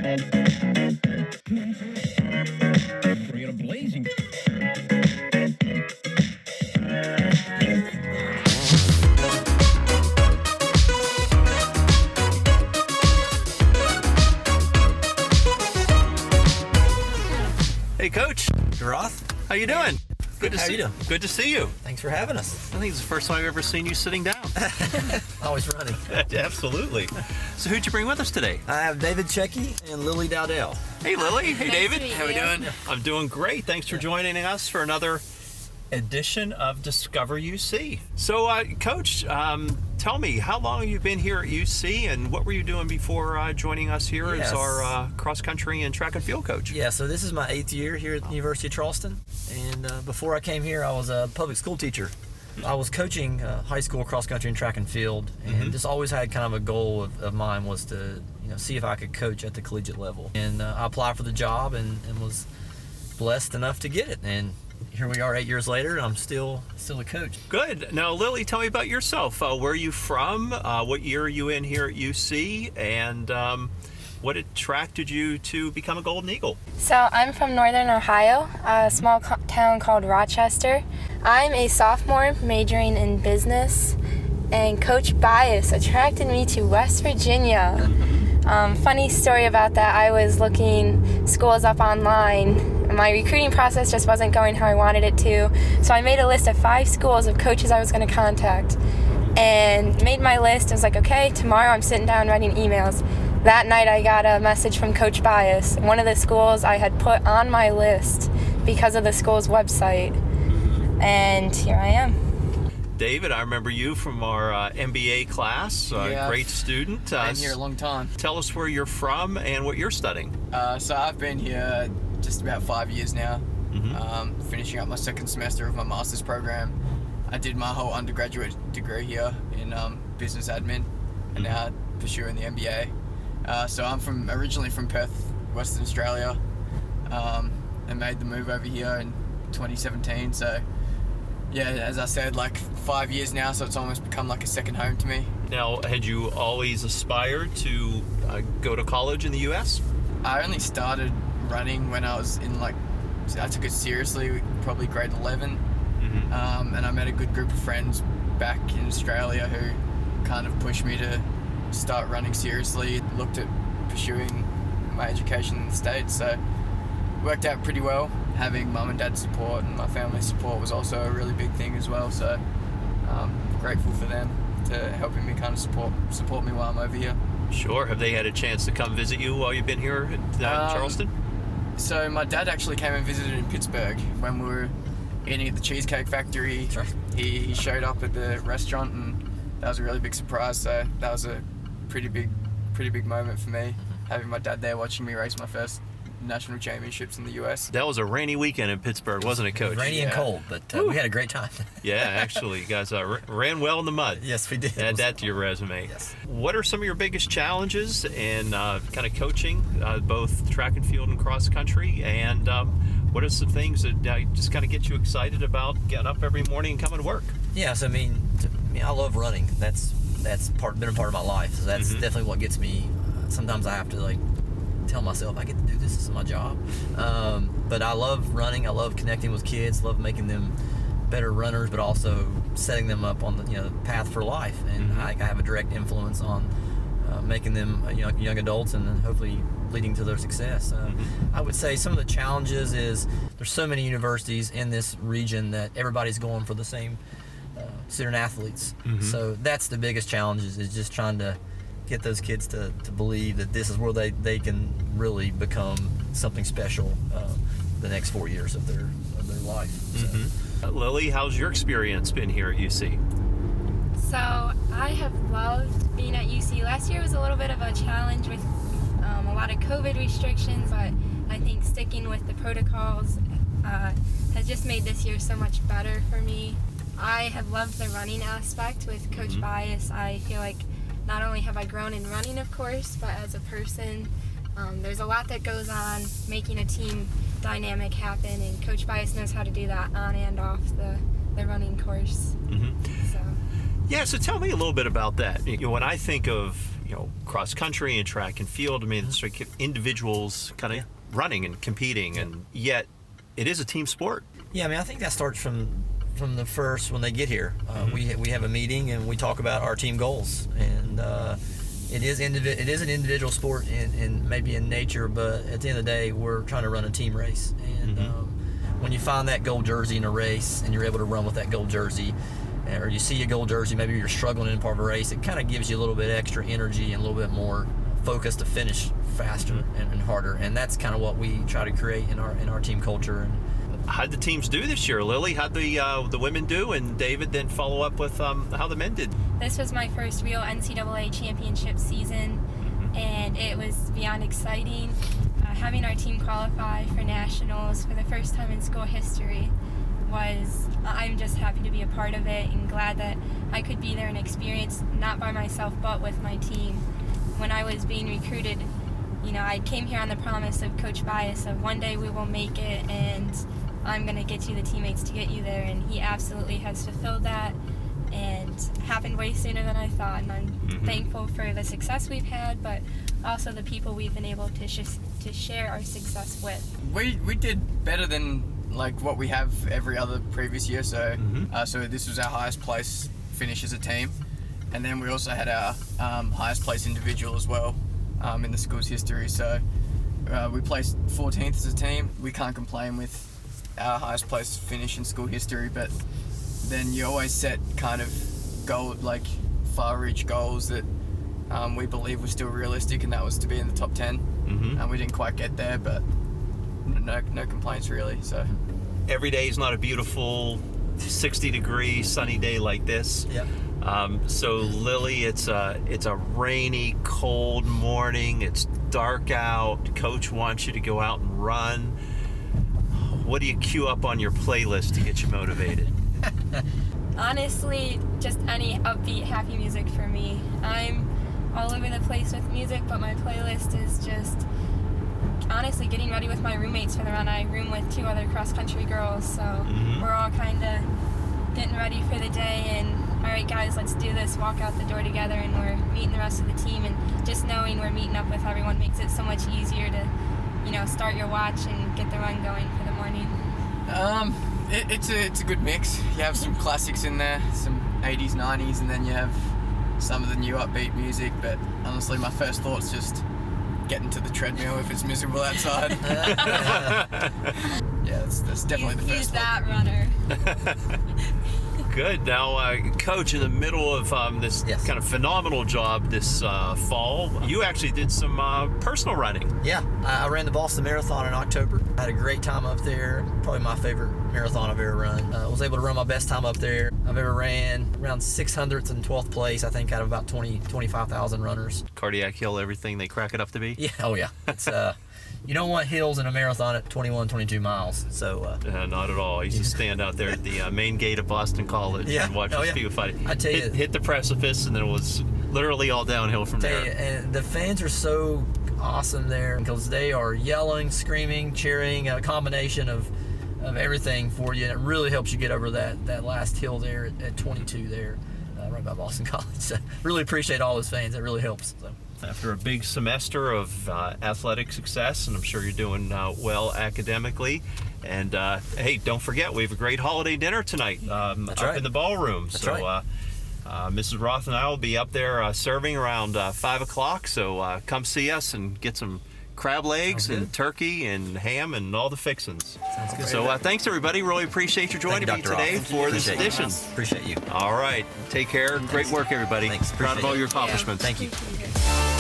Bring it a blazing. Hey, Coach. Roth, How you doing? Good to How see you doing? Good to see you. thanks for having us. I think it's the first time I've ever seen you sitting down. Always running. Absolutely. So who'd you bring with us today? I have David Cecchi and Lily Dowdell. Hey, Lily. Hey, Nice David. to meet How we you. doing? I'm doing great. Thanks for joining us for another edition of Discover UC. So, Coach, tell me, how long have you been here at UC, and what were you doing before joining us here as Yes. our cross-country and track and field coach? Yeah, so this is my 8th year here at the University of Charleston. And before I came here, I was a public school teacher. I was coaching high school cross-country and track and field, and just always had kind of a goal of mine was to see if I could coach at the collegiate level. And I applied for the job and was blessed enough to get it. And here we are 8 years later, and I'm still a coach. Good. Now, Lily, tell me about yourself. Where are you from? What year are you in here at UC? And what attracted you to become a Golden Eagle? So I'm from Northern Ohio, a small town called Rochester. I'm a sophomore majoring in business, and Coach Bias attracted me to West Virginia. Funny story about that, I was looking schools up online. My recruiting process just wasn't going how I wanted it to, so I made a list of 5 schools of coaches I was going to contact and made my list. I was like, okay, tomorrow I'm sitting down writing emails. That night I got a message from Coach Bias, one of the schools I had put on my list because of the school's website, and here I am. David, I remember you from our MBA class. Yeah. Great student. Been here a long time. Tell us where you're from and what you're studying. So I've been here just about 5 years now, finishing up my second semester of my master's program. I did my whole undergraduate degree here in business admin, and now pursuing the MBA. So I'm originally from Perth, Western Australia, and made the move over here in 2017. So yeah, as I said, like 5 years now, so it's almost become like a second home to me. Now, had you always aspired to go to college in the U.S.? I only started running when I was in I took it seriously, probably grade 11. And I met a good group of friends back in Australia who kind of pushed me to start running seriously, looked at pursuing my education in the States. So it worked out pretty well. Having mum and dad's support and my family's support was also a really big thing as well. So grateful for them to helping me kind of support me while I'm over here. Sure. Have they had a chance to come visit you while you've been here at Charleston? So my dad actually came and visited in Pittsburgh when we were eating at the Cheesecake Factory. Sure. He showed up at the restaurant, and that was a really big surprise. So that was a pretty big moment for me, having my dad there watching me race my first national championships in the US. That was a rainy weekend in Pittsburgh, wasn't it, Coach? Rainy and Yeah. cold, but we had a great time. Yeah, actually, you guys ran well in the mud. Yes, we did. Add that to your resume. Yes. What are some of your biggest challenges in kind of coaching, both track and field and cross country? And what are some things that just kind of get you excited about getting up every morning and coming to work? Yeah, so I mean, I love running. That's been a part of my life. So that's definitely what gets me. Sometimes I have to tell myself I get to do this. This is my job. But I love running. I love connecting with kids. Love making them better runners, but also setting them up on the path for life. And I have a direct influence on making them young adults, and then hopefully leading to their success. I would say some of the challenges is there's so many universities in this region that everybody's going for the same student athletes. So that's the biggest challenge is just trying to get those kids to believe that this is where they can really become something special the next 4 years of their life. So. Lily, how's your experience been here at UC? So I have loved being at UC. Last year was a little bit of a challenge with a lot of COVID restrictions, but I think sticking with the protocols has just made this year so much better for me. I have loved the running aspect with Coach Bias. I feel like not only have I grown in running, of course, but as a person, there's a lot that goes on making a team dynamic happen, and Coach Bias knows how to do that on and off the running course. So. Yeah, so tell me a little bit about that. When I think of cross country and track and field. I mean, it's like individuals kind of running and competing, and yet it is a team sport. Yeah, I mean, I think that starts from the first when they get here. We have a meeting and we talk about our team goals, and it is an individual sport in maybe in nature, but at the end of the day, we're trying to run a team race. And when you find that gold jersey in a race and you're able to run with that gold jersey, or you see a gold jersey, maybe you're struggling in part of a race, it kind of gives you a little bit extra energy and a little bit more focus to finish faster and harder. And that's kind of what we try to create in our team culture. And how'd the teams do this year? Lily, how'd the women do? And David, then follow up with how the men did. This was my first real NCAA championship season, and it was beyond exciting. Having our team qualify for nationals for the first time in school history I'm just happy to be a part of it, and glad that I could be there and experience, not by myself, but with my team. When I was being recruited, I came here on the promise of Coach Bias of one day we will make it, and I'm going to get you the teammates to get you there, and he absolutely has fulfilled that, and happened way sooner than I thought. And I'm thankful for the success we've had, but also the people we've been able to share our success with. We did better than like what we have every other previous year, so so this was our highest place finish as a team, and then we also had our highest place individual as well in the school's history. So we placed 14th as a team. We can't complain with our highest place finish in school history, but then you always set kind of like far reach goals that we believe were still realistic, and that was to be in the top 10. And we didn't quite get there, but no complaints really. So every day is not a beautiful 60-degree sunny day like this. So Lily, it's a rainy, cold morning. It's dark out. Coach wants you to go out and run. What do you queue up on your playlist to get you motivated? Honestly, just any upbeat, happy music for me. I'm all over the place with music, but my playlist is just honestly getting ready with my roommates for the run. I room with 2 other cross-country girls, so we're all kind of getting ready for the day, and all right guys, let's do this, walk out the door together, and we're meeting the rest of the team, and just knowing we're meeting up with everyone makes it so much easier to start your watch and get the run going for the morning. It's a good mix. You have some classics in there, some 80s, 90s, and then you have some of the new upbeat music, but honestly my first thought's just getting to the treadmill if it's miserable outside. Yeah, that's definitely the first Use thought. that runner. Good. Now, Coach, in the middle of this kind of phenomenal job this fall, you actually did some personal running. Yeah, I ran the Boston Marathon in October. I had a great time up there. Probably my favorite marathon I've ever run. I was able to run my best time up there I've ever ran, around 600th and 12th place, I think, out of about 25,000 runners. Cardiac hill, everything they crack it up to be? Yeah, oh yeah. It's you don't want hills in a marathon at 21, 22 miles. So not at all. I used to stand out there at the main gate of Boston College and watch those people fight. I tell you, hit the precipice, and then it was literally all downhill from there. And the fans are so awesome there because they are yelling, screaming, cheering, a combination of everything for you, and it really helps you get over that last hill there at 22 there, right by Boston College. So really appreciate all those fans. It really helps. So. After a big semester of athletic success, and I'm sure you're doing well academically. And hey, don't forget, we have a great holiday dinner tonight up in the ballroom. That's so right. Mrs. Roth and I will be up there serving around 5 o'clock. So come see us and get some crab legs and turkey and ham and all the fixins. Sounds good. So thanks, everybody. Really appreciate you joining me today for this edition. Appreciate you. All right. Take care. Great work, everybody. Thanks. Proud of all your accomplishments. Thank you. Thank you.